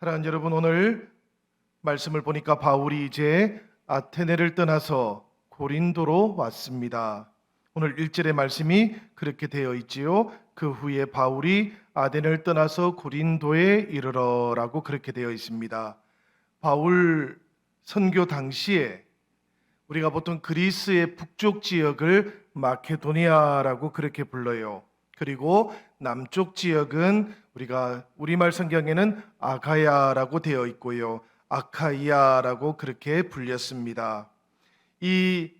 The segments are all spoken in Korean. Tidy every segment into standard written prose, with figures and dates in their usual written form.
사랑하는 여러분, 오늘 말씀을 보니까 바울이 이제 아테네를 떠나서 고린도로 왔습니다. 오늘 1절의 말씀이 그렇게 되어 있지요. 그 후에 바울이 아테네를 떠나서 고린도에 이르러라고 그렇게 되어 있습니다. 바울 선교 당시에 우리가 보통 그리스의 북쪽 지역을 마케도니아라고 그렇게 불러요. 그리고 남쪽 지역은 우리가 우리말 성경에는 아가야라고 되어 있고요. 아카이아라고 그렇게 불렸습니다. 이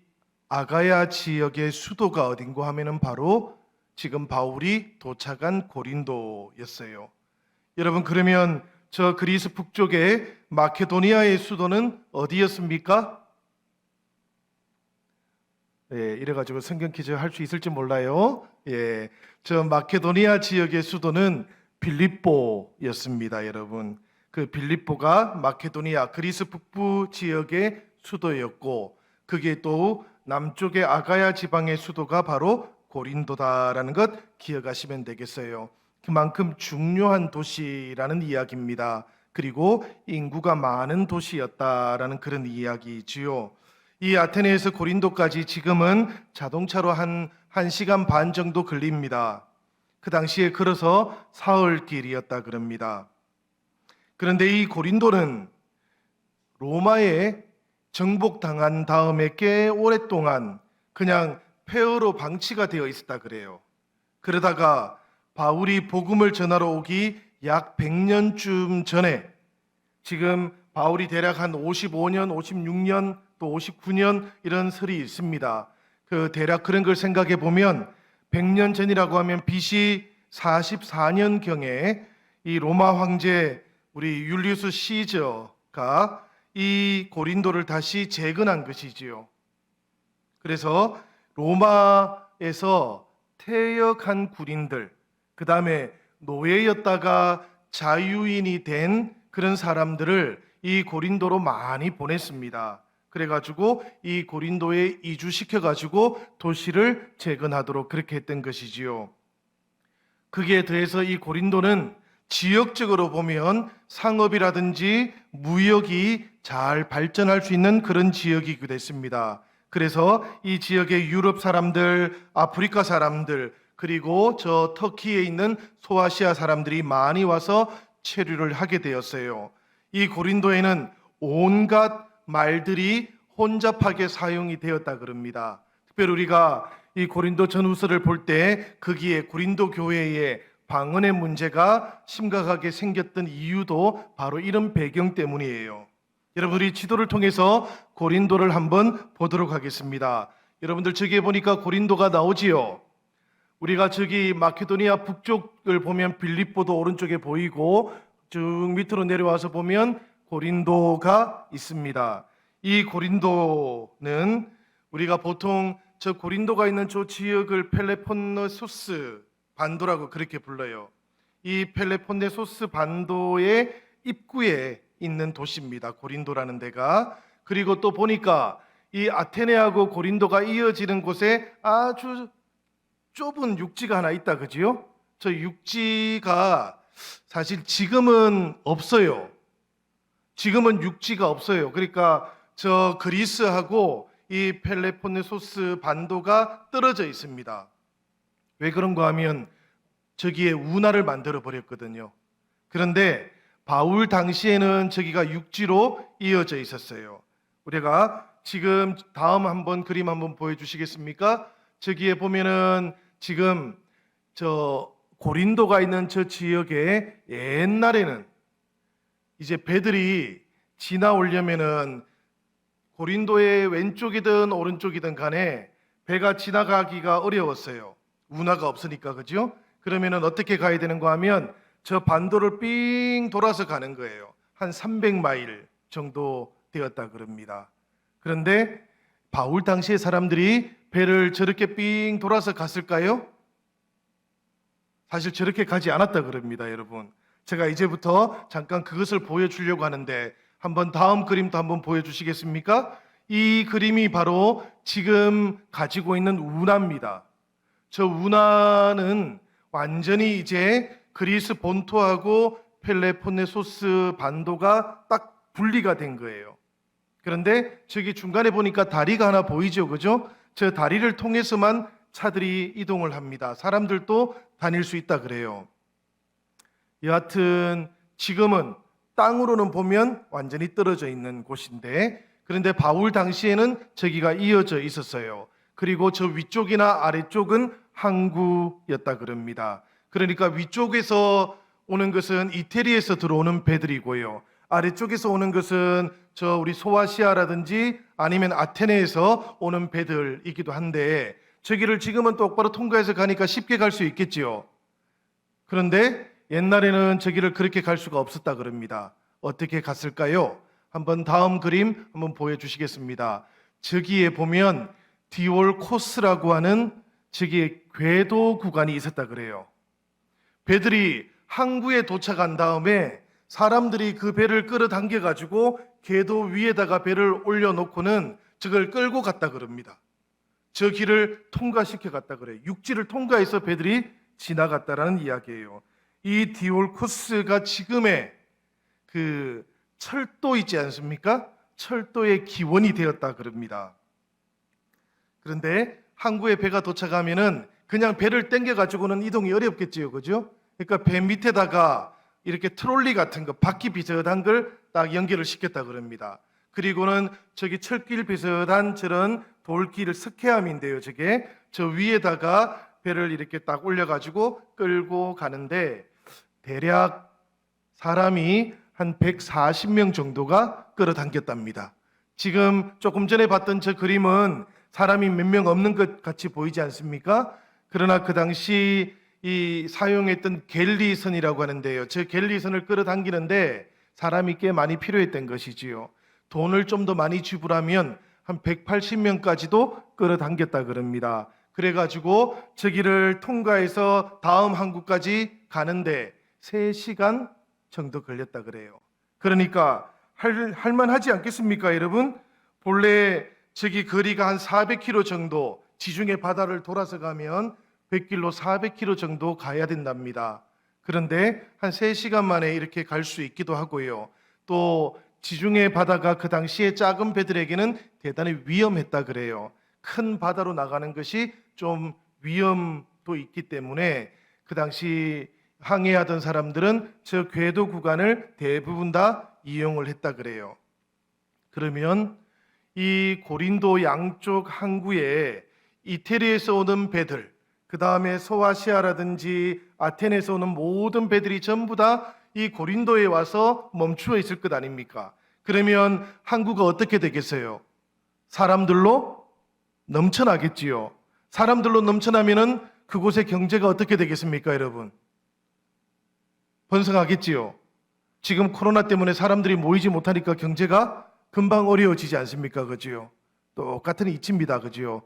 아가야 지역의 수도가 어딘고 하면은 바로 지금 바울이 도착한 고린도였어요. 여러분, 그러면 저 그리스 북쪽의 마케도니아의 수도는 어디였습니까? 이래가지고 성경 퀴즈 할 수 있을지 몰라요. 저 마케도니아 지역의 수도는 빌립보였습니다, 여러분. 그 빌립보가 마케도니아 그리스 북부 지역의 수도였고, 그게 또 남쪽의 아가야 지방의 수도가 바로 고린도다라는 것 기억하시면 되겠어요. 그만큼 중요한 도시라는 이야기입니다. 그리고 인구가 많은 도시였다라는 그런 이야기지요. 이 아테네에서 고린도까지 지금은 자동차로 한 1시간 반 정도 걸립니다. 그 당시에 걸어서 사흘 길이었다 그럽니다. 그런데 이 고린도는 로마에 정복당한 다음에 꽤 오랫동안 그냥 폐허로 방치가 되어 있었다 그래요. 그러다가 바울이 복음을 전하러 오기 약 100년쯤 전에, 지금 바울이 대략 한 55년, 56년, 또 59년 이런 설이 있습니다. 대략 그런 걸 생각해 보면 100년 전이라고 하면 BC 44년경에 이 로마 황제 우리 율리우스 시저가 이 고린도를 다시 재건한 것이지요. 그래서 로마에서 퇴역한 군인들, 그 다음에 노예였다가 자유인이 된 그런 사람들을 이 고린도로 많이 보냈습니다. 그래가지고 이 고린도에 이주시켜가지고 도시를 재건하도록 그렇게 했던 것이지요. 그게 더해서 이 고린도는 지역적으로 보면 상업이라든지 무역이 잘 발전할 수 있는 그런 지역이기도 했습니다. 그래서 이 지역의 유럽 사람들, 아프리카 사람들, 그리고 저 터키에 있는 소아시아 사람들이 많이 와서 체류를 하게 되었어요. 이 고린도에는 온갖 말들이 혼잡하게 사용이 되었다 그럽니다. 특별히 우리가 이 고린도 전후서를 볼 때 거기에 고린도 교회의 방언의 문제가 심각하게 생겼던 이유도 바로 이런 배경 때문이에요. 여러분들이 지도를 통해서 고린도를 한번 보도록 하겠습니다. 여러분들 저기에 보니까 고린도가 나오지요. 우리가 저기 마케도니아 북쪽을 보면 빌립보도 오른쪽에 보이고 쭉 밑으로 내려와서 보면 고린도가 있습니다. 이 고린도는 우리가 보통 저 고린도가 있는 저 지역을 펠레폰네소스 반도라고 그렇게 불러요. 이 펠레폰네소스 반도의 입구에 있는 도시입니다. 고린도라는 데가. 그리고 또 보니까 이 아테네하고 고린도가 이어지는 곳에 아주 좁은 육지가 하나 있다, 그지요? 저 육지가 사실 지금은 없어요. 지금은 육지가 없어요. 그러니까 저 그리스하고 이 펠레폰네소스 반도가 떨어져 있습니다. 왜 그런가 하면 저기에 운하를 만들어 버렸거든요. 그런데 바울 당시에는 저기가 육지로 이어져 있었어요. 우리가 지금 다음 한번 그림 한번 보여주시겠습니까? 저기에 보면은 지금 저 고린도가 있는 저 지역에 옛날에는 이제 배들이 지나오려면은 고린도의 왼쪽이든 오른쪽이든 간에 배가 지나가기가 어려웠어요. 운하가 없으니까, 그죠? 그러면은 어떻게 가야 되는가 하면 저 반도를 삥 돌아서 가는 거예요. 한 300마일 정도 되었다 그럽니다. 그런데 바울 당시의 사람들이 배를 저렇게 삥 돌아서 갔을까요? 사실 저렇게 가지 않았다 그럽니다, 여러분. 제가 이제부터 잠깐 그것을 보여주려고 하는데 한번 다음 그림도 한번 보여주시겠습니까? 이 그림이 바로 지금 가지고 있는 운하입니다. 저 운하는 완전히 이제 그리스 본토하고 펠레폰네소스 반도가 딱 분리가 된 거예요. 그런데 저기 중간에 보니까 다리가 하나 보이죠, 그죠? 저 다리를 통해서만 차들이 이동을 합니다. 사람들도 다닐 수 있다 그래요. 여하튼 지금은 땅으로는 보면 완전히 떨어져 있는 곳인데, 그런데 바울 당시에는 저기가 이어져 있었어요. 그리고 저 위쪽이나 아래쪽은 항구였다 그럽니다. 그러니까 위쪽에서 오는 것은 이태리에서 들어오는 배들이고요, 아래쪽에서 오는 것은 저 우리 소아시아라든지 아니면 아테네에서 오는 배들이기도 한데, 저기를 지금은 똑바로 통과해서 가니까 쉽게 갈 수 있겠지요. 그런데 옛날에는 저기를 그렇게 갈 수가 없었다 그럽니다. 어떻게 갔을까요? 한번 다음 그림 한번 보여주시겠습니다. 저기에 보면 디올 코스라고 하는 저기에 궤도 구간이 있었다 그래요. 배들이 항구에 도착한 다음에 사람들이 그 배를 끌어당겨 가지고 궤도 위에다가 배를 올려놓고는 저걸 끌고 갔다 그럽니다. 저 길을 통과시켜 갔다 그래요. 육지를 통과해서 배들이 지나갔다라는 이야기예요. 이 디올코스가 지금의 그 철도 있지 않습니까? 철도의 기원이 되었다 그럽니다. 그런데 항구에 배가 도착하면은 그냥 배를 땡겨 가지고는 이동이 어렵겠지요, 그죠? 그러니까 배 밑에다가 이렇게 트롤리 같은 거, 바퀴 비슷한 걸 딱 연결을 시켰다 그럽니다. 그리고는 저기 철길 비슷한 저런 돌길을 스케암인데요, 저게 저 위에다가 배를 이렇게 딱 올려가지고 끌고 가는데, 대략 사람이 한 140명 정도가 끌어당겼답니다. 지금 조금 전에 봤던 저 그림은 사람이 몇 명 없는 것 같이 보이지 않습니까? 그러나 그 당시 이 사용했던 갤리선이라고 하는데요, 저 갤리선을 끌어당기는데 사람이 꽤 많이 필요했던 것이지요. 돈을 좀 더 많이 지불하면 한 180명까지도 끌어당겼다 그럽니다. 그래가지고 저기를 통과해서 다음 항구까지 가는데 3시간 정도 걸렸다 그래요. 그러니까 할만하지 않겠습니까, 여러분? 본래 저기 거리가 한 400km 정도, 지중해 바다를 돌아서 가면 100km, 400km 정도 가야 된답니다. 그런데 한 3시간 만에 이렇게 갈 수 있기도 하고요. 또 지중해 바다가 그 당시에 작은 배들에게는 대단히 위험했다 그래요. 큰 바다로 나가는 것이 좀 위험도 있기 때문에 그 당시 항해하던 사람들은 저 궤도 구간을 대부분 다 이용을 했다 그래요. 그러면 이 고린도 양쪽 항구에 이태리에서 오는 배들, 그 다음에 소아시아라든지 아테네에서 오는 모든 배들이 전부 다 이 고린도에 와서 멈추어 있을 것 아닙니까? 그러면 항구가 어떻게 되겠어요? 사람들로 넘쳐나겠지요. 사람들로 넘쳐나면은 그곳의 경제가 어떻게 되겠습니까, 여러분? 번성하겠지요. 지금 코로나 때문에 사람들이 모이지 못하니까 경제가 금방 어려워지지 않습니까, 그지요? 똑같은 이치입니다, 그지요?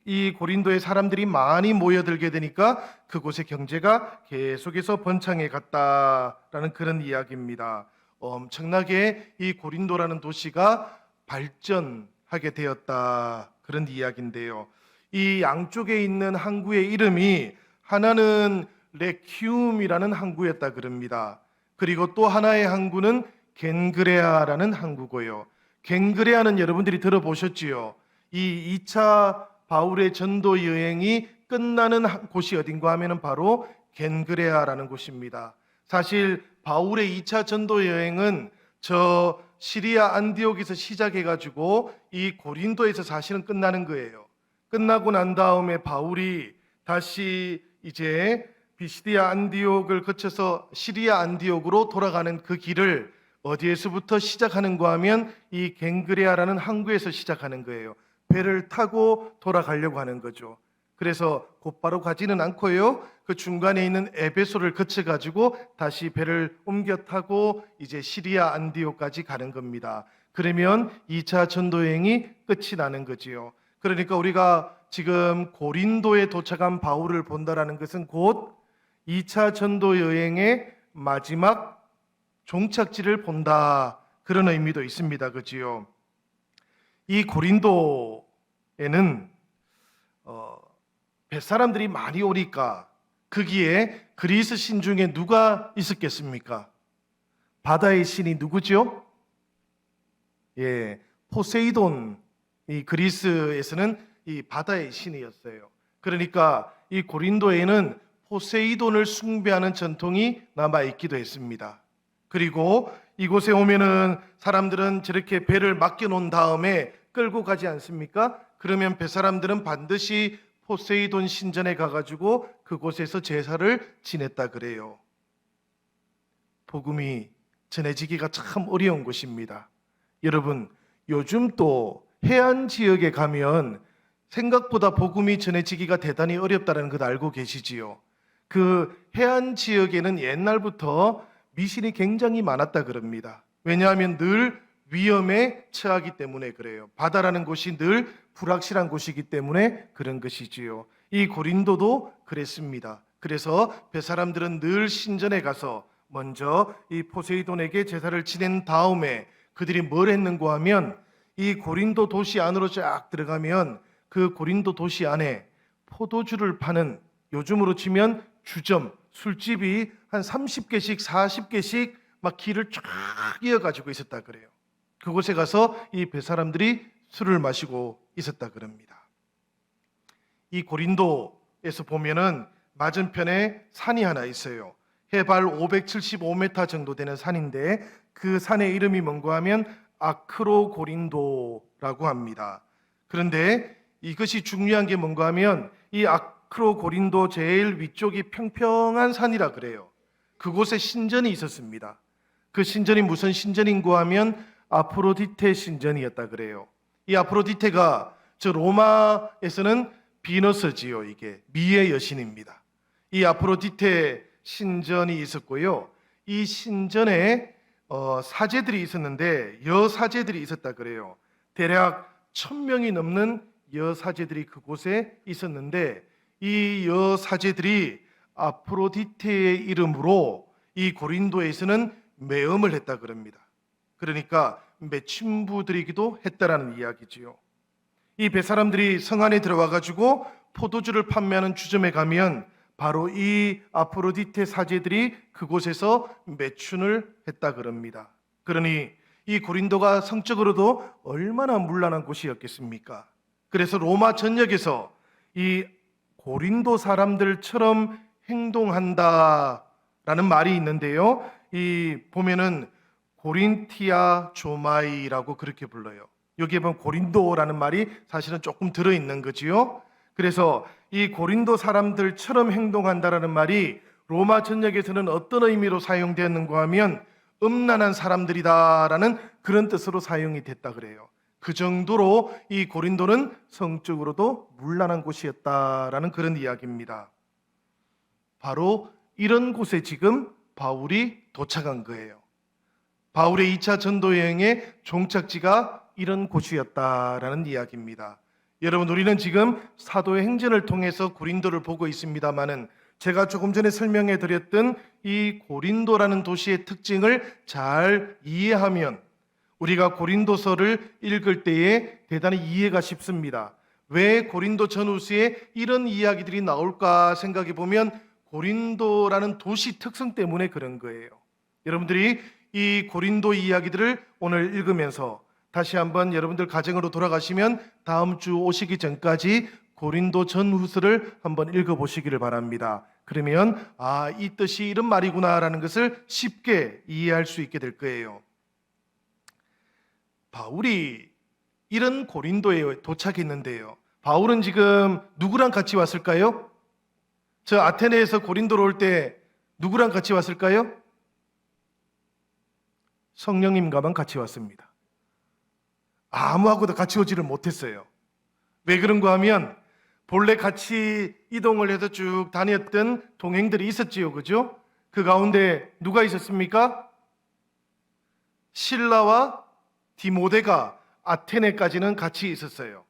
이 고린도에 사람들이 많이 모여들게 되니까 그곳의 경제가 계속해서 번창해 갔다라는 그런 이야기입니다. 엄청나게 이 고린도라는 도시가 발전하게 되었다, 그런 이야기인데요. 이 양쪽에 있는 항구의 이름이 하나는 레키움이라는 항구였다 그럽니다. 그리고 또 하나의 항구는 겐그레아라는 항구고요. 겐그레아는 여러분들이 들어보셨지요? 이 2차 바울의 전도 여행이 끝나는 곳이 어딘가 하면은 바로 겐그레아라는 곳입니다. 사실 바울의 2차 전도 여행은 저 시리아 안디옥에서 시작해가지고 이 고린도에서 사실은 끝나는 거예요. 끝나고 난 다음에 바울이 다시 이제 비시디아 안디옥을 거쳐서 시리아 안디옥으로 돌아가는 그 길을 어디에서부터 시작하는가 하면 이 겐그레아라는 항구에서 시작하는 거예요. 배를 타고 돌아가려고 하는 거죠. 그래서 곧바로 가지는 않고요, 그 중간에 있는 에베소를 거쳐가지고 다시 배를 옮겨 타고 이제 시리아 안디옥까지 가는 겁니다. 그러면 2차 전도여행이 끝이 나는 거지요. 그러니까 우리가 지금 고린도에 도착한 바울을 본다라는 것은 곧 2차 전도 여행의 마지막 종착지를 본다, 그런 의미도 있습니다, 그지요? 이 고린도에는 뱃사람들이 많이 오니까 거기에 그리스 신 중에 누가 있었겠습니까? 바다의 신이 누구죠? 예, 포세이돈. 이 그리스에서는 이 바다의 신이었어요. 그러니까 이 고린도에는 포세이돈을 숭배하는 전통이 남아 있기도 했습니다. 그리고 이곳에 오면은 사람들은 저렇게 배를 맡겨 놓은 다음에 끌고 가지 않습니까? 그러면 배 사람들은 반드시 포세이돈 신전에 가가지고 그곳에서 제사를 지냈다 그래요. 복음이 전해지기가 참 어려운 곳입니다. 여러분, 요즘 또 해안 지역에 가면 생각보다 복음이 전해지기가 대단히 어렵다는 것 알고 계시지요? 그 해안 지역에는 옛날부터 미신이 굉장히 많았다 그럽니다. 왜냐하면 늘 위험에 처하기 때문에 그래요. 바다라는 곳이 늘 불확실한 곳이기 때문에 그런 것이지요. 이 고린도도 그랬습니다. 그래서 뱃사람들은 늘 신전에 가서 먼저 이 포세이돈에게 제사를 지낸 다음에 그들이 뭘 했는가 하면 이 고린도 도시 안으로 쫙 들어가면 그 고린도 도시 안에 포도주를 파는, 요즘으로 치면 주점, 술집이 한 30개씩 40개씩 막 길을 쫙 이어가지고 있었다 그래요. 그곳에 가서 이 뱃사람들이 술을 마시고 있었다 그럽니다. 이 고린도에서 보면은 맞은편에 산이 하나 있어요. 해발 575m 정도 되는 산인데 그 산의 이름이 뭔가 하면 아크로고린도라고 합니다. 그런데 이것이 중요한 게 뭔가 하면 이 아크로고린도 제일 위쪽이 평평한 산이라 그래요. 그곳에 신전이 있었습니다. 그 신전이 무슨 신전인가 하면 아프로디테 신전이었다 그래요. 이 아프로디테가 저 로마에서는 비너스지요. 이게 미의 여신입니다. 이 아프로디테 신전이 있었고요. 이 신전에 사제들이 있었는데 여사제들이 있었다 그래요. 대략 1000명이 넘는 여사제들이 그곳에 있었는데 이 여사제들이 아프로디테의 이름으로 이 고린도에서는 매음을 했다 그럽니다. 그러니까 매춘부드리기도 했다라는 이야기지요. 이 뱃사람들이 성 안에 들어와 가지고 포도주를 판매하는 주점에 가면 바로 이 아프로디테 사제들이 그곳에서 매춘을 했다 그럽니다. 그러니 이 고린도가 성적으로도 얼마나 문란한 곳이었겠습니까? 그래서 로마 전역에서 이 고린도 사람들처럼 행동한다라는 말이 있는데요. 이 보면은 고린티아 조마이라고 그렇게 불러요. 여기에 보면 고린도라는 말이 사실은 조금 들어있는 거지요. 그래서 이 고린도 사람들처럼 행동한다라는 말이 로마 전역에서는 어떤 의미로 사용되었는가 하면 음란한 사람들이다라는 그런 뜻으로 사용이 됐다 그래요. 그 정도로 이 고린도는 성적으로도 문란한 곳이었다라는 그런 이야기입니다. 바로 이런 곳에 지금 바울이 도착한 거예요. 바울의 2차 전도 여행의 종착지가 이런 곳이었다라는 이야기입니다. 여러분, 우리는 지금 사도의 행전을 통해서 고린도를 보고 있습니다만은 제가 조금 전에 설명해 드렸던 이 고린도라는 도시의 특징을 잘 이해하면 우리가 고린도서를 읽을 때에 대단히 이해가 쉽습니다. 왜 고린도 전후서에 이런 이야기들이 나올까 생각해 보면 고린도라는 도시 특성 때문에 그런 거예요. 여러분들이 이 고린도 이야기들을 오늘 읽으면서 다시 한번 여러분들 가정으로 돌아가시면 다음 주 오시기 전까지 고린도 전후서를 한번 읽어보시기를 바랍니다. 그러면 이 뜻이 이런 말이구나라는 것을 쉽게 이해할 수 있게 될 거예요. 바울이 이런 고린도에 도착했는데요. 바울은 지금 누구랑 같이 왔을까요? 저 아테네에서 고린도로 올 때 누구랑 같이 왔을까요? 성령님과만 같이 왔습니다. 아무하고도 같이 오지를 못했어요. 왜 그런가 하면 본래 같이 이동을 해서 쭉 다녔던 동행들이 있었지요. 그죠? 그 가운데 누가 있었습니까? 실라와 디모데가 아테네까지는 같이 있었어요.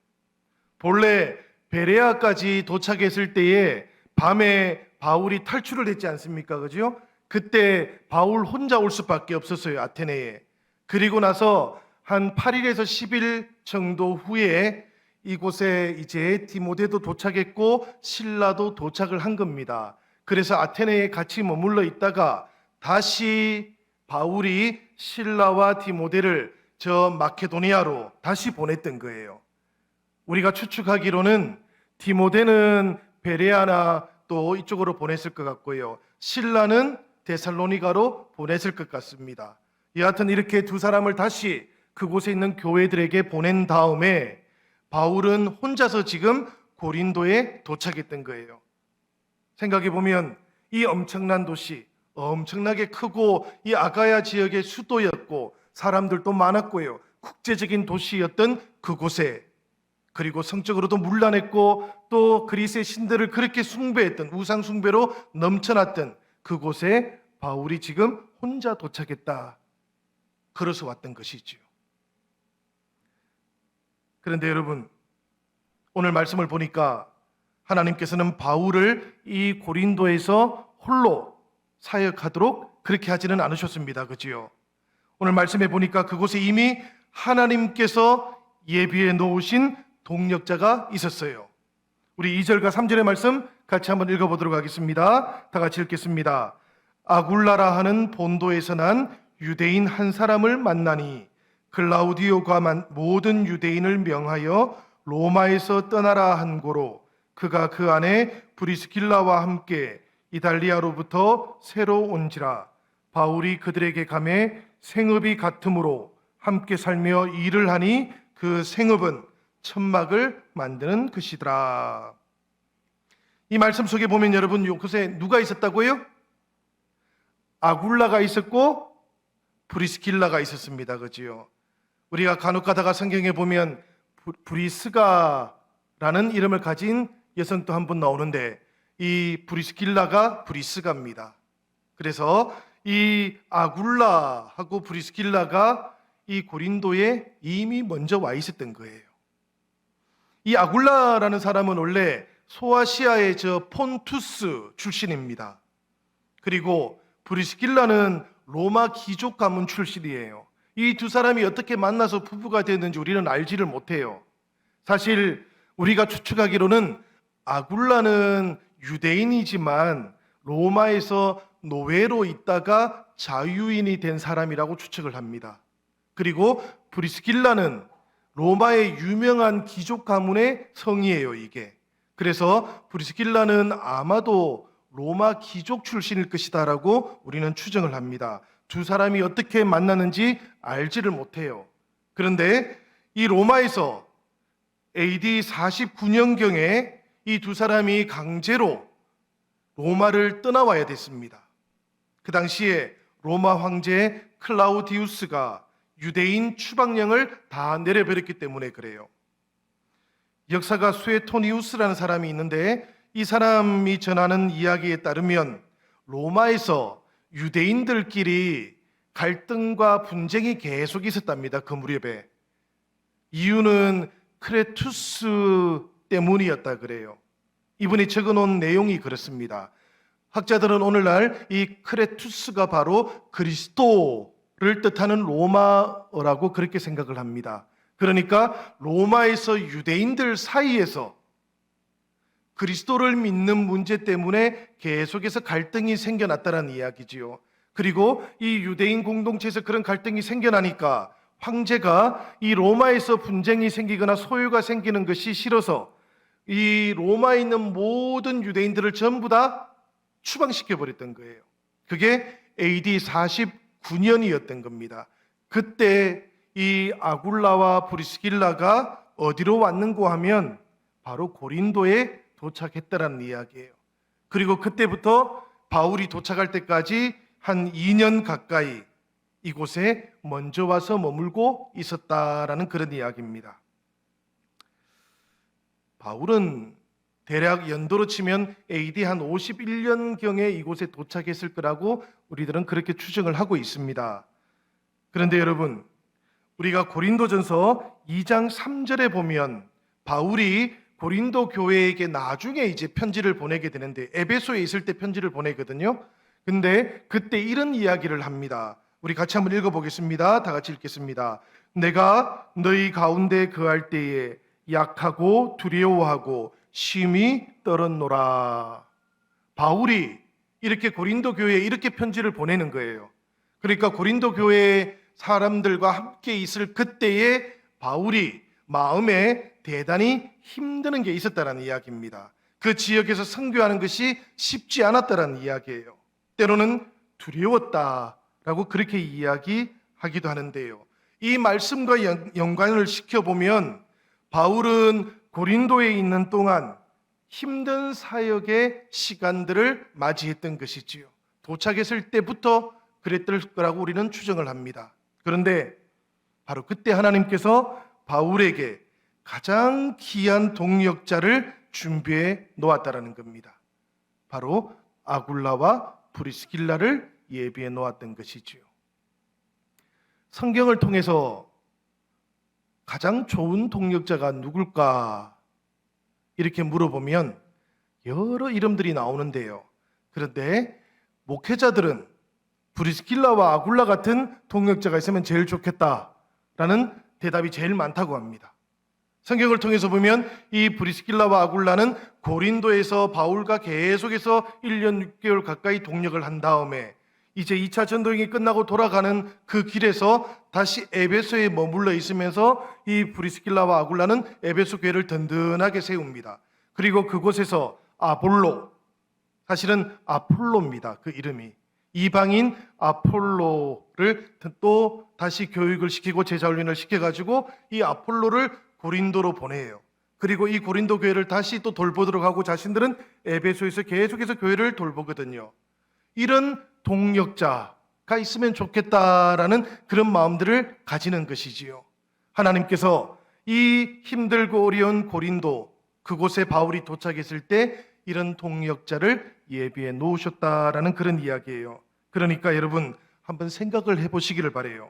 본래 베레아까지 도착했을 때에 밤에 바울이 탈출을 했지 않습니까? 그죠? 그때 바울 혼자 올 수밖에 없었어요. 아테네에. 그리고 나서 한 8일에서 10일 정도 후에 이곳에 이제 디모데도 도착했고 신라도 도착을 한 겁니다. 그래서 아테네에 같이 머물러 있다가 다시 바울이 실라와 디모데를 저 마케도니아로 다시 보냈던 거예요. 우리가 추측하기로는 디모데는 베레아나 또 이쪽으로 보냈을 것 같고요. 실라는 데살로니가로 보냈을 것 같습니다. 여하튼 이렇게 두 사람을 다시 그곳에 있는 교회들에게 보낸 다음에 바울은 혼자서 지금 고린도에 도착했던 거예요. 생각해 보면 이 엄청난 도시, 엄청나게 크고 이 아가야 지역의 수도였고 사람들도 많았고요. 국제적인 도시였던 그곳에, 그리고 성적으로도 문란했고 또 그리스의 신들을 그렇게 숭배했던, 우상 숭배로 넘쳐났던 그곳에 바울이 지금 혼자 도착했다. 걸어서 왔던 것이지요. 그런데 여러분, 오늘 말씀을 보니까 하나님께서는 바울을 이 고린도에서 홀로 사역하도록 그렇게 하지는 않으셨습니다. 그지요? 오늘 말씀에 보니까 그곳에 이미 하나님께서 예비해 놓으신 동력자가 있었어요. 우리 2절과 3절의 말씀 같이 한번 읽어보도록 하겠습니다. 다 같이 읽겠습니다. 아굴라라 하는 본도에서 난 유대인 한 사람을 만나니 클라우디오가 모든 유대인을 명하여 로마에서 떠나라 한 고로 그가 그 안에 브리스길라와 함께 이달리아로부터 새로 온지라. 바울이 그들에게 가매 생업이 같으므로 함께 살며 일을 하니 그 생업은 천막을 만드는 것이더라. 이 말씀 속에 보면 여러분, 요곳에 누가 있었다고요? 아굴라가 있었고 브리스길라가 있었습니다. 그지요? 우리가 간혹 가다가 성경에 보면 브리스가라는 이름을 가진 여성도 한 분 나오는데 이 브리스길라가 브리스가입니다. 그래서 이 아굴라하고 브리스길라가 이 고린도에 이미 먼저 와 있었던 거예요. 이 아굴라라는 사람은 원래 소아시아의 저 폰투스 출신입니다. 그리고 브리스길라는 로마 귀족 가문 출신이에요. 이 두 사람이 어떻게 만나서 부부가 됐는지 우리는 알지를 못해요. 사실 우리가 추측하기로는 아굴라는 유대인이지만 로마에서 노예로 있다가 자유인이 된 사람이라고 추측을 합니다. 그리고 브리스길라는 로마의 유명한 귀족 가문의 성이에요, 이게. 그래서 브리스길라는 아마도 로마 귀족 출신일 것이다라고 우리는 추정을 합니다. 두 사람이 어떻게 만났는지 알지를 못해요. 그런데 이 로마에서 AD 49년경에 이 두 사람이 강제로 로마를 떠나와야 됐습니다. 그 당시에 로마 황제 클라우디우스가 유대인 추방령을 다 내려버렸기 때문에 그래요. 역사가 수에토니우스라는 사람이 있는데 이 사람이 전하는 이야기에 따르면 로마에서 유대인들끼리 갈등과 분쟁이 계속 있었답니다. 그 무렵에. 이유는 크레투스 때문이었다 그래요. 이분이 적어놓은 내용이 그렇습니다. 학자들은 오늘날 이 크레투스가 바로 그리스도를 뜻하는 로마어라고 그렇게 생각을 합니다. 그러니까 로마에서 유대인들 사이에서 그리스도를 믿는 문제 때문에 계속해서 갈등이 생겨났다는 이야기지요. 그리고 이 유대인 공동체에서 그런 갈등이 생겨나니까 황제가 이 로마에서 분쟁이 생기거나 소요가 생기는 것이 싫어서 이 로마에 있는 모든 유대인들을 전부 다 추방시켜 버렸던 거예요. 그게 AD 49년이었던 겁니다. 그때 이 아굴라와 브리스길라가 어디로 왔는고 하면 바로 고린도에 도착했다라는 이야기예요. 그리고 그때부터 바울이 도착할 때까지 한 2년 가까이 이곳에 먼저 와서 머물고 있었다라는 그런 이야기입니다. 바울은 대략 연도로 치면 AD 한 51년경에 이곳에 도착했을 거라고 우리들은 그렇게 추정을 하고 있습니다. 그런데 여러분, 우리가 고린도전서 2장 3절에 보면 바울이 고린도 교회에게 나중에 이제 편지를 보내게 되는데 에베소에 있을 때 편지를 보내거든요. 근데 그때 이런 이야기를 합니다. 우리 같이 한번 읽어보겠습니다. 다 같이 읽겠습니다. 내가 너희 가운데 거할 때에 약하고 두려워하고 심히 떨었노라. 바울이 이렇게 고린도 교회에 이렇게 편지를 보내는 거예요. 그러니까 고린도 교회의 사람들과 함께 있을 그때에 바울이 마음에 대단히 힘드는 게 있었다는 이야기입니다. 그 지역에서 선교하는 것이 쉽지 않았다는 이야기예요. 때로는 두려웠다라고 그렇게 이야기하기도 하는데요. 이 말씀과 연관을 시켜보면 바울은 고린도에 있는 동안 힘든 사역의 시간들을 맞이했던 것이지요. 도착했을 때부터 그랬을 거라고 우리는 추정을 합니다. 그런데 바로 그때 하나님께서 바울에게 가장 귀한 동역자를 준비해 놓았다라는 겁니다. 바로 아굴라와 브리스길라를 예비해 놓았던 것이지요. 성경을 통해서 가장 좋은 동역자가 누굴까? 이렇게 물어보면 여러 이름들이 나오는데요. 그런데 목회자들은 브리스길라와 아굴라 같은 동역자가 있으면 제일 좋겠다라는 대답이 제일 많다고 합니다. 성경을 통해서 보면 이 브리스길라와 아굴라는 고린도에서 바울과 계속해서 1년 6개월 가까이 동역을 한 다음에 이제 2차 전도행이 끝나고 돌아가는 그 길에서 다시 에베소에 머물러 있으면서 이 브리스길라와 아굴라는 에베소 교회를 든든하게 세웁니다. 그리고 그곳에서 아볼로, 사실은 아폴로입니다. 그 이름이. 이방인 아폴로를 또 다시 교육을 시키고 제자 훈련을 시켜가지고 이 아폴로를 고린도로 보내요. 그리고 이 고린도 교회를 다시 또 돌보도록 하고 자신들은 에베소에서 계속해서 교회를 돌보거든요. 이런 동역자가 있으면 좋겠다라는 그런 마음들을 가지는 것이지요. 하나님께서 이 힘들고 어려운 고린도 그곳에 바울이 도착했을 때 이런 동역자를 예비해 놓으셨다라는 그런 이야기예요. 그러니까 여러분 한번 생각을 해보시기를 바라요.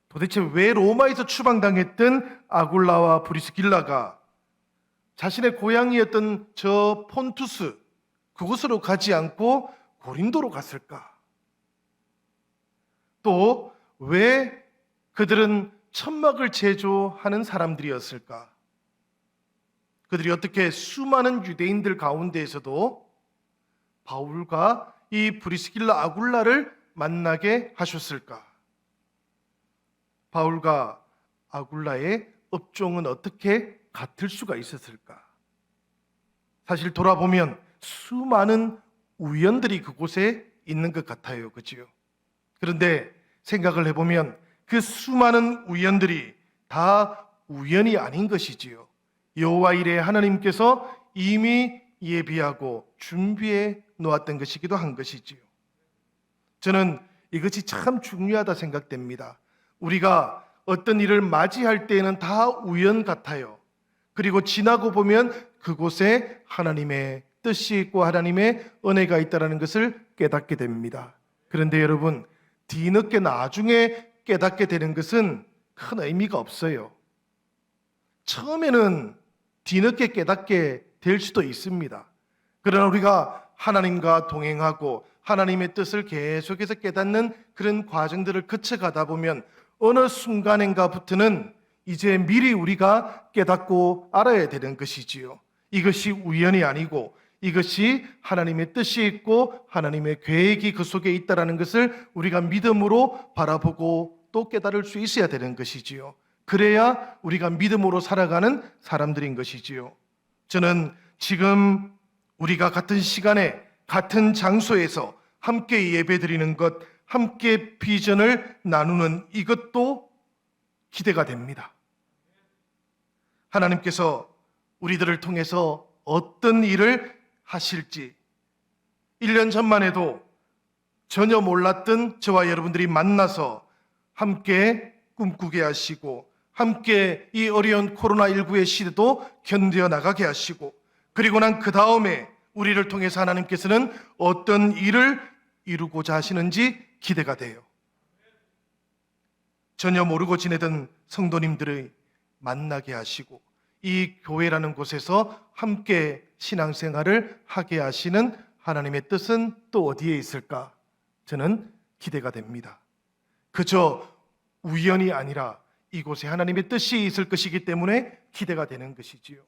도대체 왜 로마에서 추방당했던 아굴라와 브리스길라가 자신의 고향이었던 저 폰투스 그곳으로 가지 않고 고린도로 갔을까? 또 왜 그들은 천막을 제조하는 사람들이었을까? 그들이 어떻게 수많은 유대인들 가운데에서도 바울과 이 브리스길라 아굴라를 만나게 하셨을까? 바울과 아굴라의 업종은 어떻게 같을 수가 있었을까? 사실 돌아보면 수많은 우연들이 그곳에 있는 것 같아요. 그렇죠? 그런데 생각을 해보면 그 수많은 우연들이 다 우연이 아닌 것이지요. 여호와 일에 하나님께서 이미 예비하고 준비해 놓았던 것이기도 한 것이지요. 저는 이것이 참 중요하다 생각됩니다. 우리가 어떤 일을 맞이할 때에는 다 우연 같아요. 그리고 지나고 보면 그곳에 하나님의 뜻이 있고 하나님의 은혜가 있다는 것을 깨닫게 됩니다. 그런데 여러분, 뒤늦게 나중에 깨닫게 되는 것은 큰 의미가 없어요. 처음에는 뒤늦게 깨닫게 될 수도 있습니다. 그러나 우리가 하나님과 동행하고 하나님의 뜻을 계속해서 깨닫는 그런 과정들을 거쳐가다 보면 어느 순간인가부터는 이제 미리 우리가 깨닫고 알아야 되는 것이지요. 이것이 우연이 아니고 이것이 하나님의 뜻이 있고 하나님의 계획이 그 속에 있다는 것을 우리가 믿음으로 바라보고 또 깨달을 수 있어야 되는 것이지요. 그래야 우리가 믿음으로 살아가는 사람들인 것이지요. 저는 지금 우리가 같은 시간에 같은 장소에서 함께 예배드리는 것, 함께 비전을 나누는 이것도 기대가 됩니다. 하나님께서 우리들을 통해서 어떤 일을 하실지 1년 전만 해도 전혀 몰랐던 저와 여러분들이 만나서 함께 꿈꾸게 하시고 함께 이 어려운 코로나19의 시대도 견뎌 나가게 하시고 그리고 난 그 다음에 우리를 통해서 하나님께서는 어떤 일을 이루고자 하시는지 기대가 돼요. 전혀 모르고 지내던 성도님들을 만나게 하시고 이 교회라는 곳에서 함께 신앙생활을 하게 하시는 하나님의 뜻은 또 어디에 있을까? 저는 기대가 됩니다. 그저 우연이 아니라 이곳에 하나님의 뜻이 있을 것이기 때문에 기대가 되는 것이지요.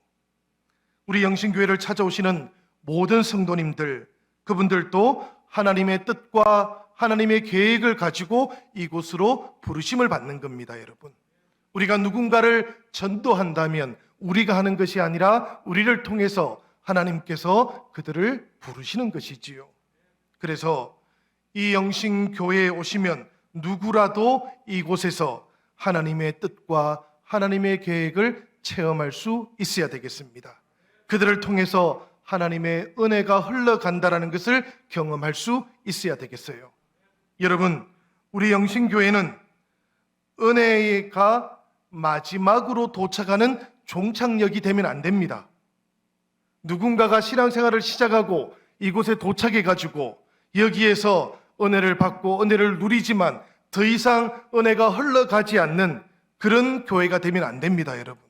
우리 영신교회를 찾아오시는 모든 성도님들, 그분들도 하나님의 뜻과 하나님의 계획을 가지고 이곳으로 부르심을 받는 겁니다, 여러분. 우리가 누군가를 전도한다면 우리가 하는 것이 아니라 우리를 통해서 하나님께서 그들을 부르시는 것이지요. 그래서 이 영신교회에 오시면 누구라도 이곳에서 하나님의 뜻과 하나님의 계획을 체험할 수 있어야 되겠습니다. 그들을 통해서 하나님의 은혜가 흘러간다라는 것을 경험할 수 있어야 되겠어요. 여러분, 우리 영신교회는 은혜가 마지막으로 도착하는 종착역이 되면 안 됩니다. 누군가가 신앙생활을 시작하고 이곳에 도착해가지고 여기에서 은혜를 받고 은혜를 누리지만 더 이상 은혜가 흘러가지 않는 그런 교회가 되면 안 됩니다, 여러분.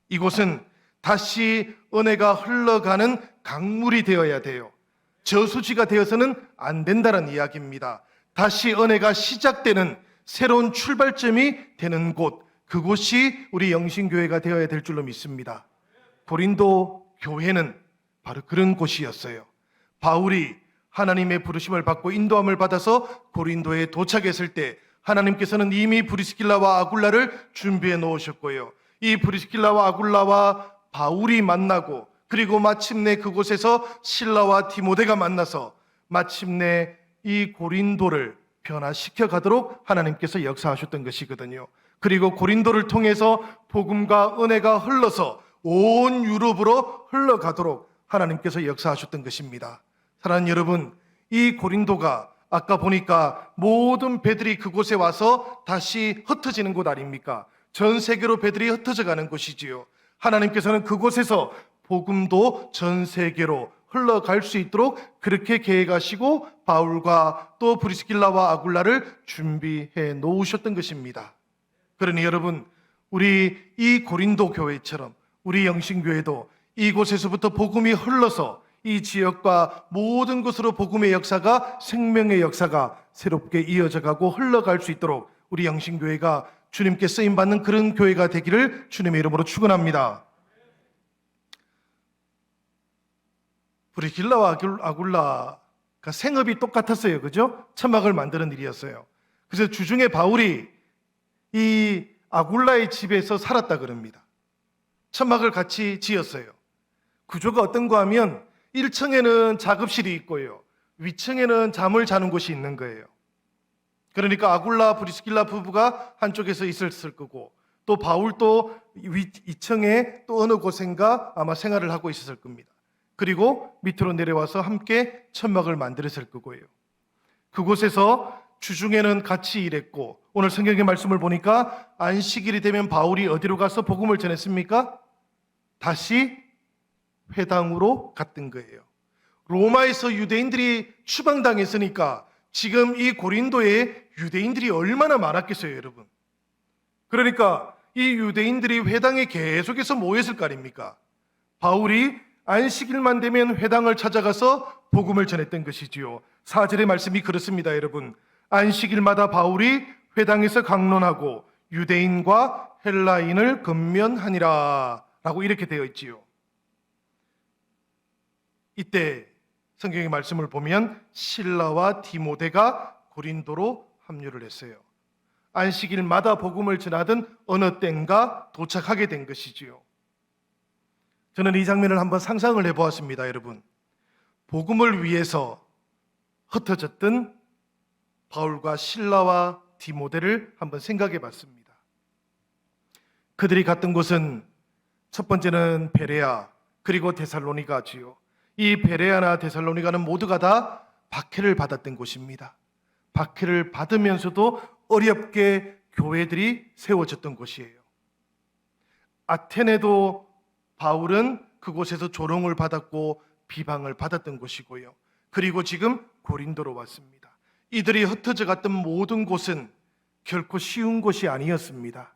이곳은 다시 은혜가 흘러가는 강물이 되어야 돼요. 저수지가 되어서는 안 된다는 이야기입니다. 다시 은혜가 시작되는 새로운 출발점이 되는 곳, 그곳이 우리 영신교회가 되어야 될 줄로 믿습니다. 고린도 교회는 바로 그런 곳이었어요. 바울이 하나님의 부르심을 받고 인도함을 받아서 고린도에 도착했을 때 하나님께서는 이미 브리스길라와 아굴라를 준비해 놓으셨고요. 이 브리스길라와 아굴라와 바울이 만나고 그리고 마침내 그곳에서 실라와 디모데가 만나서 마침내 이 고린도를 변화시켜 가도록 하나님께서 역사하셨던 것이거든요. 그리고 고린도를 통해서 복음과 은혜가 흘러서 온 유럽으로 흘러가도록 하나님께서 역사하셨던 것입니다. 사랑하는 여러분, 이 고린도가 아까 보니까 모든 배들이 그곳에 와서 다시 흩어지는 곳 아닙니까? 전 세계로 배들이 흩어져 가는 곳이지요. 하나님께서는 그곳에서 복음도 전 세계로 흘러갈 수 있도록 그렇게 계획하시고 바울과 또 브리스길라와 아굴라를 준비해 놓으셨던 것입니다. 그러니 여러분, 우리 이 고린도 교회처럼 우리 영신교회도 이곳에서부터 복음이 흘러서 이 지역과 모든 곳으로 복음의 역사가, 생명의 역사가 새롭게 이어져 가고 흘러갈 수 있도록 우리 영신교회가 주님께 쓰임받는 그런 교회가 되기를 주님의 이름으로 축원합니다. 브리스길라와 아굴라가 생업이 똑같았어요. 그죠? 천막을 만드는 일이었어요. 그래서 주중에 바울이 이 아굴라의 집에서 살았다 그럽니다. 천막을 같이 지었어요. 구조가 어떤가 하면 1층에는 작업실이 있고요. 위층에는 잠을 자는 곳이 있는 거예요. 그러니까 아굴라, 브리스길라 부부가 한쪽에서 있었을 거고 또 바울도 2층에 또 어느 곳인가 아마 생활을 하고 있었을 겁니다. 그리고 밑으로 내려와서 함께 천막을 만들었을 거고요. 그곳에서 주중에는 같이 일했고 오늘 성경의 말씀을 보니까 안식일이 되면 바울이 어디로 가서 복음을 전했습니까? 다시 회당으로 갔던 거예요. 로마에서 유대인들이 추방당했으니까 지금 이 고린도에 유대인들이 얼마나 많았겠어요, 여러분. 그러니까 이 유대인들이 회당에 계속해서 모였을 거 아닙니까? 바울이 안식일만 되면 회당을 찾아가서 복음을 전했던 것이지요. 4절의 말씀이 그렇습니다, 여러분. 안식일마다 바울이 회당에서 강론하고 유대인과 헬라인을 권면하니라 라고 이렇게 되어 있지요. 이때 성경의 말씀을 보면 실라와 디모데가 고린도로 합류를 했어요. 안식일마다 복음을 전하던 어느 때인가 도착하게 된 것이지요. 저는 이 장면을 한번 상상을 해보았습니다, 여러분. 복음을 위해서 흩어졌던 바울과 실라와 디모데를 한번 생각해 봤습니다. 그들이 갔던 곳은 첫 번째는 베레아, 그리고 데살로니가지요. 이 베레아나 데살로니가는 모두가 다 박해를 받았던 곳입니다. 박해를 받으면서도 어렵게 교회들이 세워졌던 곳이에요. 아테네도 바울은 그곳에서 조롱을 받았고 비방을 받았던 곳이고요. 그리고 지금 고린도로 왔습니다. 이들이 흩어져 갔던 모든 곳은 결코 쉬운 곳이 아니었습니다.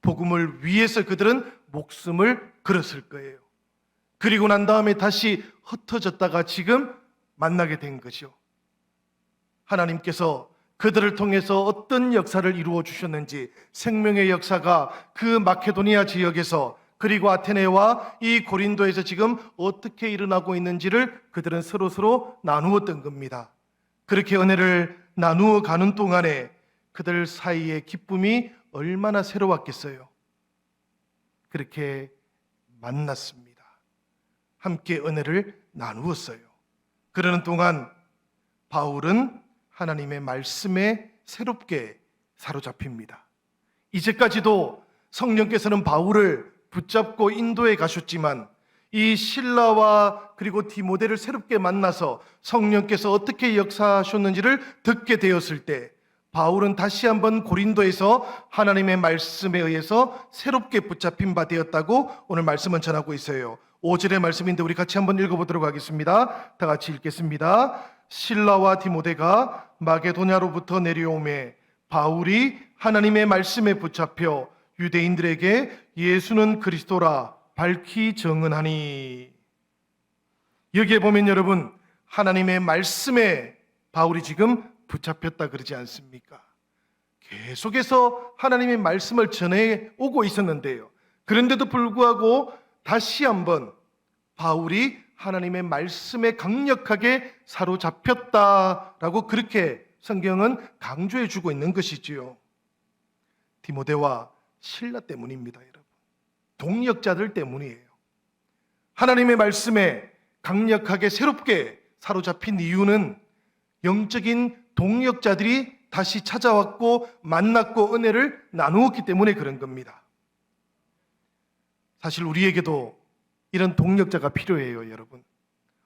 복음을 위해서 그들은 목숨을 걸었을 거예요. 그리고 난 다음에 다시 흩어졌다가 지금 만나게 된 거죠. 하나님께서 그들을 통해서 어떤 역사를 이루어 주셨는지, 생명의 역사가 그 마케도니아 지역에서 그리고 아테네와 이 고린도에서 지금 어떻게 일어나고 있는지를 그들은 서로 나누었던 겁니다. 그렇게 은혜를 나누어 가는 동안에 그들 사이의 기쁨이 얼마나 새로웠겠어요. 그렇게 만났습니다. 함께 은혜를 나누었어요. 그러는 동안 바울은 하나님의 말씀에 새롭게 사로잡힙니다. 이제까지도 성령께서는 바울을 붙잡고 인도해 가셨지만 이 실라와 그리고 디모데를 새롭게 만나서 성령께서 어떻게 역사하셨는지를 듣게 되었을 때 바울은 다시 한번 고린도에서 하나님의 말씀에 의해서 새롭게 붙잡힌 바 되었다고 오늘 말씀은 전하고 있어요. 5절의 말씀인데 우리 같이 한번 읽어보도록 하겠습니다. 다 같이 읽겠습니다. 실라와 디모데가 마게도냐로부터 내려오매 바울이 하나님의 말씀에 붙잡혀 유대인들에게 예수는 그리스도라 밝히 증언하니. 여기에 보면 여러분 하나님의 말씀에 바울이 지금 붙잡혔다 그러지 않습니까? 계속해서 하나님의 말씀을 전해 오고 있었는데요. 그런데도 불구하고 다시 한번 바울이 하나님의 말씀에 강력하게 사로잡혔다라고 그렇게 성경은 강조해 주고 있는 것이지요. 디모데와 실라 때문입니다, 여러분. 동역자들 때문이에요. 하나님의 말씀에 강력하게 새롭게 사로잡힌 이유는 영적인 동역자들이 다시 찾아왔고 만났고 은혜를 나누었기 때문에 그런 겁니다. 사실 우리에게도 이런 동역자가 필요해요, 여러분.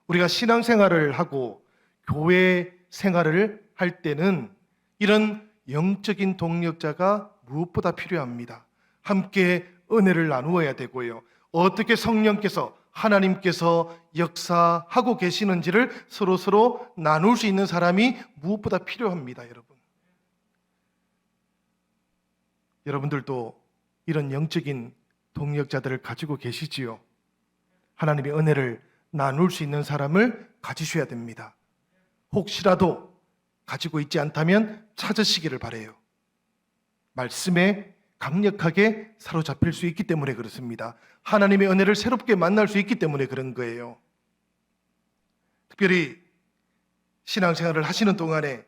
우리가 신앙생활을 하고 교회 생활을 할 때는 이런 영적인 동역자가 무엇보다 필요합니다. 함께 은혜를 나누어야 되고요. 어떻게 성령께서 하나님께서 역사하고 계시는지를 서로 나눌 수 있는 사람이 무엇보다 필요합니다, 여러분. 여러분들도 이런 영적인 동역자들을 가지고 계시지요. 하나님의 은혜를 나눌 수 있는 사람을 가지셔야 됩니다. 혹시라도 가지고 있지 않다면 찾으시기를 바라요. 말씀에 강력하게 사로잡힐 수 있기 때문에 그렇습니다. 하나님의 은혜를 새롭게 만날 수 있기 때문에 그런 거예요. 특별히 신앙생활을 하시는 동안에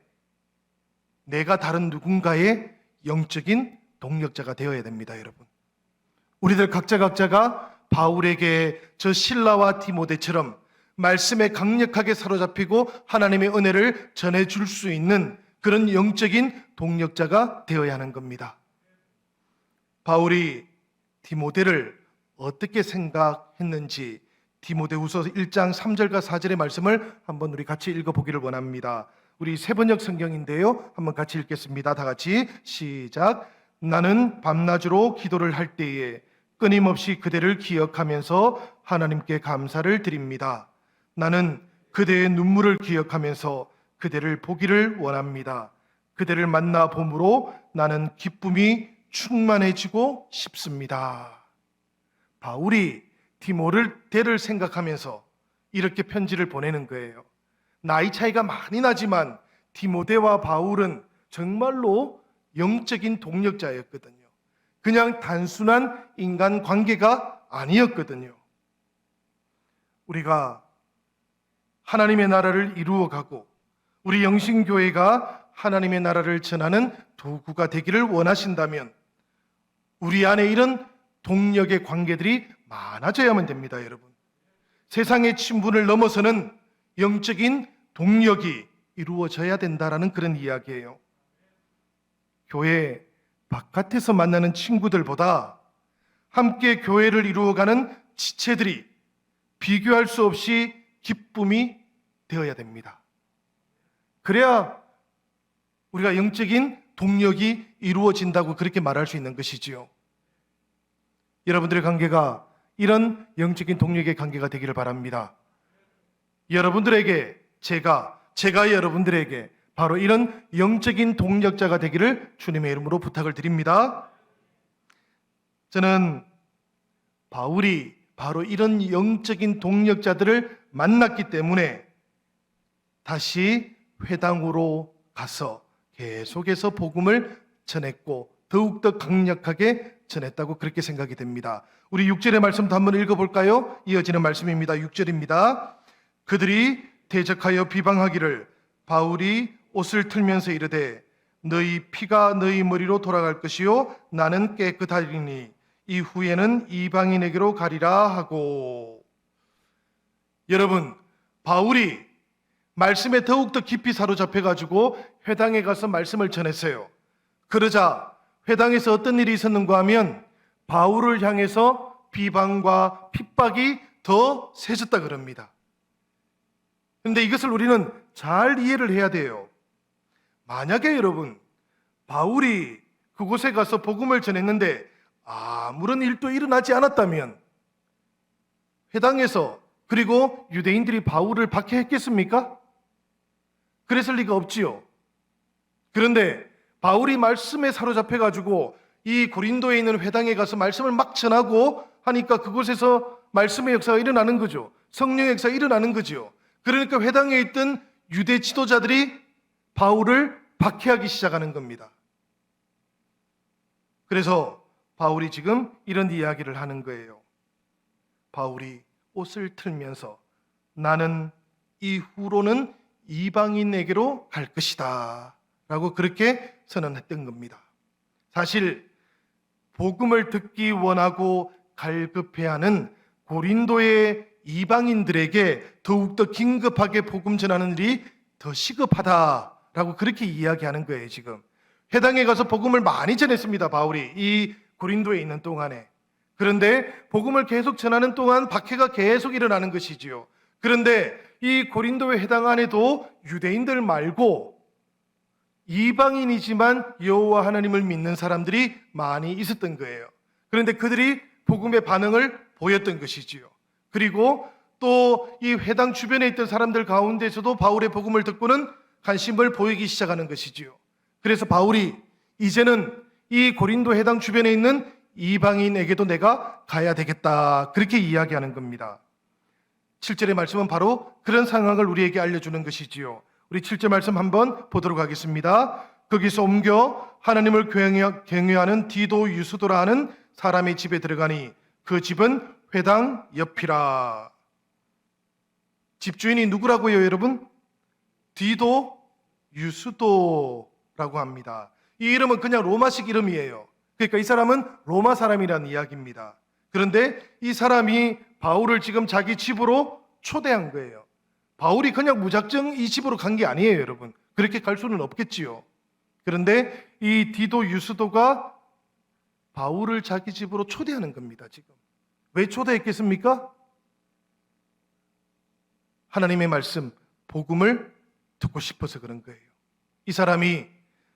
내가 다른 누군가의 영적인 동역자가 되어야 됩니다, 여러분. 우리들 각자가 바울에게 저 실라와 디모데처럼 말씀에 강력하게 사로잡히고 하나님의 은혜를 전해줄 수 있는 그런 영적인 동역자가 되어야 하는 겁니다. 바울이 디모데를 어떻게 생각했는지 디모데후서 1장 3절과 4절의 말씀을 한번 우리 같이 읽어보기를 원합니다. 우리 세번역 성경인데요. 한번 같이 읽겠습니다. 다 같이 시작. 나는 밤낮으로 기도를 할 때에 끊임없이 그대를 기억하면서 하나님께 감사를 드립니다. 나는 그대의 눈물을 기억하면서 그대를 보기를 원합니다. 그대를 만나 봄으로 나는 기쁨이 충만해지고 싶습니다. 바울이 디모데를 생각하면서 이렇게 편지를 보내는 거예요. 나이 차이가 많이 나지만 디모데와 바울은 정말로 영적인 동역자였거든요. 그냥 단순한 인간 관계가 아니었거든요. 우리가 하나님의 나라를 이루어가고 우리 영신교회가 하나님의 나라를 전하는 도구가 되기를 원하신다면 우리 안에 이런 동역의 관계들이 많아져야만 됩니다, 여러분. 세상의 친분을 넘어서는 영적인 동역이 이루어져야 된다라는 그런 이야기예요. 교회 바깥에서 만나는 친구들보다 함께 교회를 이루어가는 지체들이 비교할 수 없이 기쁨이 되어야 됩니다. 그래야 우리가 영적인 동력이 이루어진다고 그렇게 말할 수 있는 것이지요. 여러분들의 관계가 이런 영적인 동력의 관계가 되기를 바랍니다. 여러분들에게 제가 여러분들에게 바로 이런 영적인 동력자가 되기를 주님의 이름으로 부탁을 드립니다. 저는 바울이 바로 이런 영적인 동력자들을 만났기 때문에 다시 회당으로 가서 계속해서 복음을 전했고 더욱더 강력하게 전했다고 그렇게 생각이 됩니다. 우리 6절의 말씀도 한번 읽어볼까요? 이어지는 말씀입니다. 6절입니다. 그들이 대적하여 비방하기를 바울이 옷을 틀면서 이르되 너희 피가 너희 머리로 돌아갈 것이요 나는 깨끗하리니 이후에는 이방인에게로 가리라 하고. 여러분, 바울이 말씀에 더욱더 깊이 사로잡혀가지고 회당에 가서 말씀을 전했어요. 그러자 회당에서 어떤 일이 있었는가 하면 바울을 향해서 비방과 핍박이 더 세졌다 그럽니다. 그런데 이것을 우리는 잘 이해를 해야 돼요. 만약에 여러분, 바울이 그곳에 가서 복음을 전했는데 아무런 일도 일어나지 않았다면 회당에서 그리고 유대인들이 바울을 박해했겠습니까? 그랬을 리가 없지요. 그런데 바울이 말씀에 사로잡혀가지고 이 고린도에 있는 회당에 가서 말씀을 막 전하고 하니까 그곳에서 말씀의 역사가 일어나는 거죠. 성령의 역사가 일어나는 거죠. 그러니까 회당에 있던 유대 지도자들이 바울을 박해하기 시작하는 겁니다. 그래서 바울이 지금 이런 이야기를 하는 거예요. 바울이 옷을 틀면서 나는 이후로는 이방인에게로 갈 것이다 라고 그렇게 선언했던 겁니다. 사실 복음을 듣기 원하고 갈급해하는 고린도의 이방인들에게 더욱더 긴급하게 복음 전하는 일이 더 시급하다라고 그렇게 이야기하는 거예요. 지금 회당에 가서 복음을 많이 전했습니다. 바울이 이 고린도에 있는 동안에. 그런데 복음을 계속 전하는 동안 박해가 계속 일어나는 것이지요. 그런데 이 고린도의 회당 안에도 유대인들 말고 이방인이지만 여호와 하나님을 믿는 사람들이 많이 있었던 거예요. 그런데 그들이 복음의 반응을 보였던 것이지요. 그리고 또 이 회당 주변에 있던 사람들 가운데서도 바울의 복음을 듣고는 관심을 보이기 시작하는 것이지요. 그래서 바울이 이제는 이 고린도 회당 주변에 있는 이방인에게도 내가 가야 되겠다 그렇게 이야기하는 겁니다. 7절의 말씀은 바로 그런 상황을 우리에게 알려주는 것이지요. 우리 7절 말씀 한번 보도록 하겠습니다. 거기서 옮겨 하나님을 경외하는 디도 유스도라 하는 사람의 집에 들어가니 그 집은 회당 옆이라. 집주인이 누구라고요, 여러분? 디도 유스도라고 합니다. 이 이름은 그냥 로마식 이름이에요. 그러니까 이 사람은 로마 사람이라는 이야기입니다. 그런데 이 사람이 바울을 지금 자기 집으로 초대한 거예요. 바울이 그냥 무작정 이 집으로 간 게 아니에요, 여러분. 그렇게 갈 수는 없겠지요. 그런데 이 디도 유스도가 바울을 자기 집으로 초대하는 겁니다, 지금. 왜 초대했겠습니까? 하나님의 말씀, 복음을 듣고 싶어서 그런 거예요. 이 사람이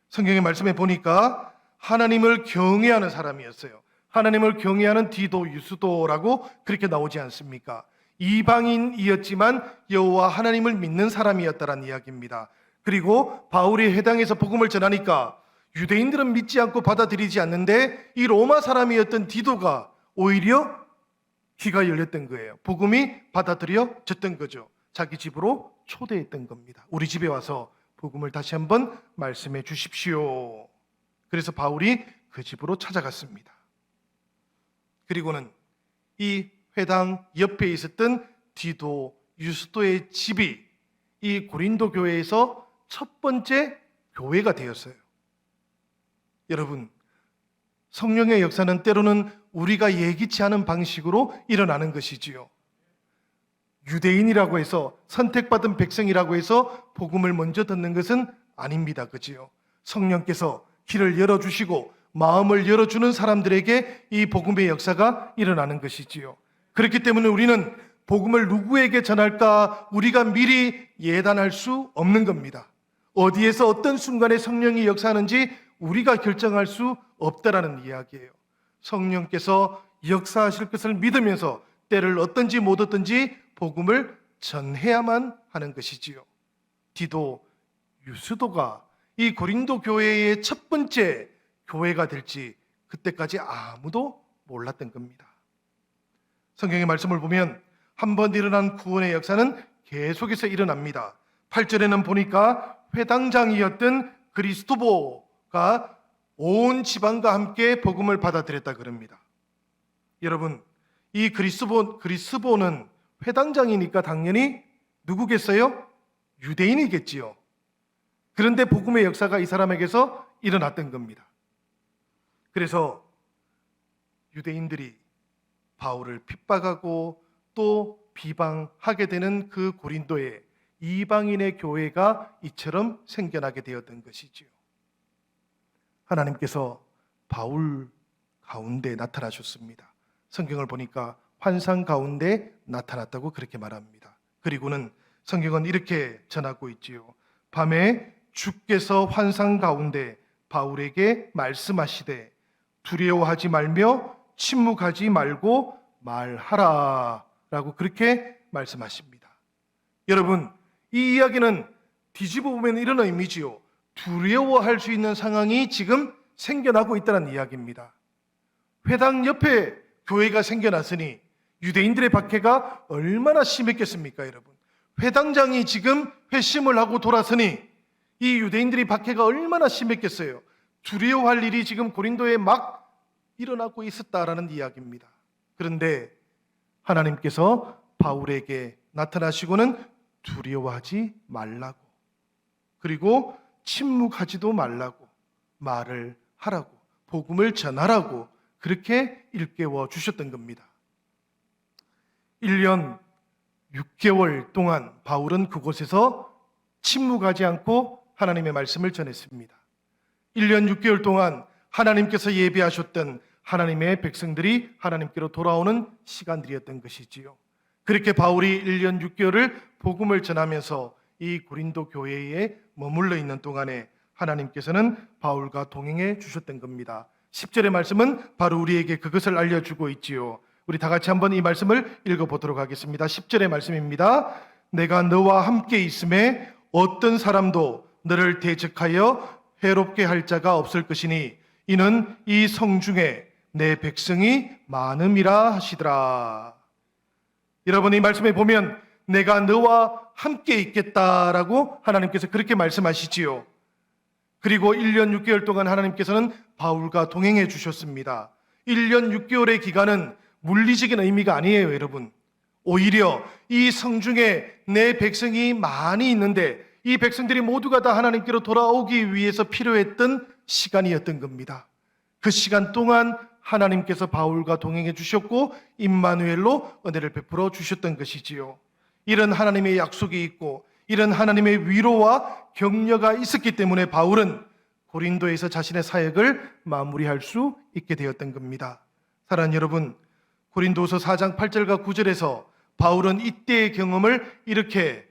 성경의 말씀에 보니까 하나님을 경외하는 사람이었어요. 하나님을 경외하는 디도 유스도라고 그렇게 나오지 않습니까? 이방인이었지만 여호와 하나님을 믿는 사람이었다라는 이야기입니다. 그리고 바울이 회당에서 복음을 전하니까 유대인들은 믿지 않고 받아들이지 않는데 이 로마 사람이었던 디도가 오히려 귀가 열렸던 거예요. 복음이 받아들여졌던 거죠. 자기 집으로 초대했던 겁니다. 우리 집에 와서 복음을 다시 한번 말씀해 주십시오. 그래서 바울이 그 집으로 찾아갔습니다. 그리고는 이 회당 옆에 있었던 디도 유스도의 집이 이 고린도 교회에서 첫 번째 교회가 되었어요. 여러분, 성령의 역사는 때로는 우리가 예기치 않은 방식으로 일어나는 것이지요. 유대인이라고 해서 선택받은 백성이라고 해서 복음을 먼저 듣는 것은 아닙니다. 그지요? 성령께서 길을 열어주시고 마음을 열어주는 사람들에게 이 복음의 역사가 일어나는 것이지요. 그렇기 때문에 우리는 복음을 누구에게 전할까 우리가 미리 예단할 수 없는 겁니다. 어디에서 어떤 순간에 성령이 역사하는지 우리가 결정할 수 없다라는 이야기예요. 성령께서 역사하실 것을 믿으면서 때를 얻든지 못 얻든지 복음을 전해야만 하는 것이지요. 디도 유스도가 이 고린도 교회의 첫 번째 교회가 될지 그때까지 아무도 몰랐던 겁니다. 성경의 말씀을 보면 한 번 일어난 구원의 역사는 계속해서 일어납니다. 8절에는 보니까 회당장이었던 그리스도보가 온 지방과 함께 복음을 받아들였다 그럽니다. 여러분, 이 그리스보는 회당장이니까 당연히 누구겠어요? 유대인이겠지요. 그런데 복음의 역사가 이 사람에게서 일어났던 겁니다. 그래서 유대인들이 바울을 핍박하고 또 비방하게 되는 그 고린도에 이방인의 교회가 이처럼 생겨나게 되었던 것이지요. 하나님께서 바울 가운데 나타나셨습니다. 성경을 보니까 환상 가운데 나타났다고 그렇게 말합니다. 그리고는 성경은 이렇게 전하고 있지요. 밤에 주께서 환상 가운데 바울에게 말씀하시되 두려워하지 말며 침묵하지 말고 말하라 라고 그렇게 말씀하십니다. 여러분, 이 이야기는 뒤집어 보면 이런 의미지요. 두려워할 수 있는 상황이 지금 생겨나고 있다는 이야기입니다. 회당 옆에 교회가 생겨났으니 유대인들의 박해가 얼마나 심했겠습니까, 여러분? 회당장이 지금 회심을 하고 돌아서니 이 유대인들의 박해가 얼마나 심했겠어요. 두려워할 일이 지금 고린도에 막 일어나고 있었다라는 이야기입니다. 그런데 하나님께서 바울에게 나타나시고는 두려워하지 말라고, 그리고 침묵하지도 말라고, 말을 하라고, 복음을 전하라고 그렇게 일깨워 주셨던 겁니다. 1년 6개월 동안 바울은 그곳에서 침묵하지 않고 하나님의 말씀을 전했습니다. 1년 6개월 동안 하나님께서 예비하셨던 하나님의 백성들이 하나님께로 돌아오는 시간들이었던 것이지요. 그렇게 바울이 1년 6개월을 복음을 전하면서 이 고린도 교회에 머물러 있는 동안에 하나님께서는 바울과 동행해 주셨던 겁니다. 10절의 말씀은 바로 우리에게 그것을 알려주고 있지요. 우리 다 같이 한번 이 말씀을 읽어보도록 하겠습니다. 10절의 말씀입니다. 내가 너와 함께 있음에 어떤 사람도 너를 대적하여 해롭게 할 자가 없을 것이니 이는 이 성중에 내 백성이 많음이라 하시더라. 여러분, 이 말씀에 보면 내가 너와 함께 있겠다라고 하나님께서 그렇게 말씀하시지요. 그리고 1년 6개월 동안 하나님께서는 바울과 동행해 주셨습니다. 1년 6개월의 기간은 물리적인 의미가 아니에요, 여러분. 오히려 이 성중에 내 백성이 많이 있는데 이 백성들이 모두가 다 하나님께로 돌아오기 위해서 필요했던 시간이었던 겁니다. 그 시간 동안 하나님께서 바울과 동행해 주셨고 임마누엘로 은혜를 베풀어 주셨던 것이지요. 이런 하나님의 약속이 있고 이런 하나님의 위로와 격려가 있었기 때문에 바울은 고린도에서 자신의 사역을 마무리할 수 있게 되었던 겁니다. 사랑하는 여러분, 고린도서 4장 8절과 9절에서 바울은 이때의 경험을 이렇게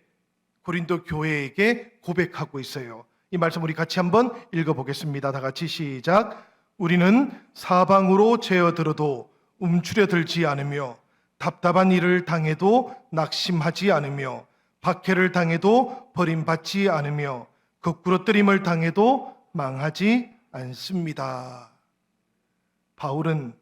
고린도 교회에게 고백하고 있어요. 이 말씀 우리 같이 한번 읽어보겠습니다. 다 같이 시작. 우리는 사방으로 죄어들어도 움츠려들지 않으며 답답한 일을 당해도 낙심하지 않으며 박해를 당해도 버림받지 않으며 거꾸러뜨림을 당해도 망하지 않습니다. 바울은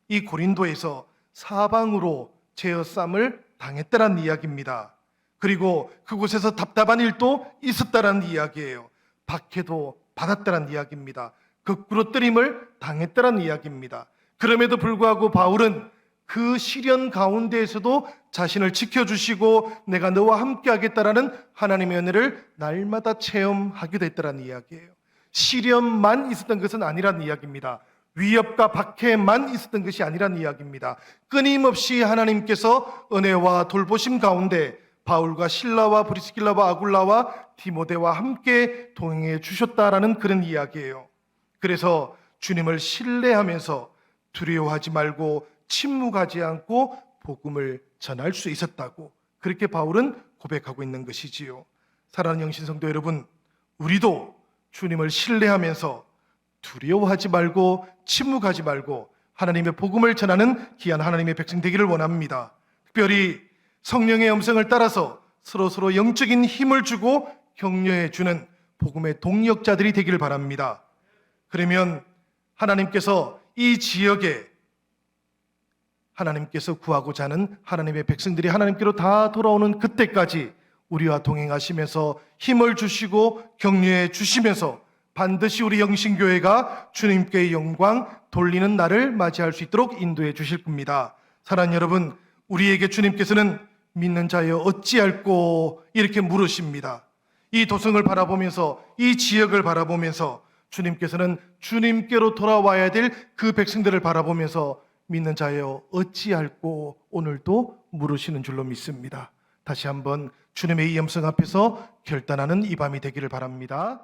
이 고린도에서 사방으로 죄어쌈을 당했다는 이야기입니다. 그리고 그곳에서 답답한 일도 있었다는 이야기예요. 박해도 받았다는 이야기입니다. 거꾸러뜨림을 당했다는 이야기입니다. 그럼에도 불구하고 바울은 그 시련 가운데에서도 자신을 지켜주시고 내가 너와 함께 하겠다라는 하나님의 은혜를 날마다 체험하게 됐다는 이야기예요. 시련만 있었던 것은 아니라는 이야기입니다. 위협과 박해만 있었던 것이 아니라는 이야기입니다. 끊임없이 하나님께서 은혜와 돌보심 가운데 바울과 실라와 브리스길라와 아굴라와 디모데와 함께 동행해 주셨다라는 그런 이야기예요. 그래서 주님을 신뢰하면서 두려워하지 말고 침묵하지 않고 복음을 전할 수 있었다고 그렇게 바울은 고백하고 있는 것이지요. 사랑하는 영신성도 여러분, 우리도 주님을 신뢰하면서 두려워하지 말고 침묵하지 말고 하나님의 복음을 전하는 귀한 하나님의 백성 되기를 원합니다. 특별히 성령의 음성을 따라서 서로 영적인 힘을 주고 격려해 주는 복음의 동력자들이 되기를 바랍니다. 그러면 하나님께서 이 지역에 하나님께서 구하고자 하는 하나님의 백성들이 하나님께로 다 돌아오는 그때까지 우리와 동행하시면서 힘을 주시고 격려해 주시면서 반드시 우리 영신교회가 주님께 영광 돌리는 날을 맞이할 수 있도록 인도해 주실 겁니다. 사랑하는 여러분, 우리에게 주님께서는 믿는 자여 어찌할꼬 이렇게 물으십니다. 이 도성을 바라보면서, 이 지역을 바라보면서 주님께서는 주님께로 돌아와야 될 그 백성들을 바라보면서 믿는 자여 어찌할꼬 오늘도 물으시는 줄로 믿습니다. 다시 한번 주님의 이 염성 앞에서 결단하는 이 밤이 되기를 바랍니다.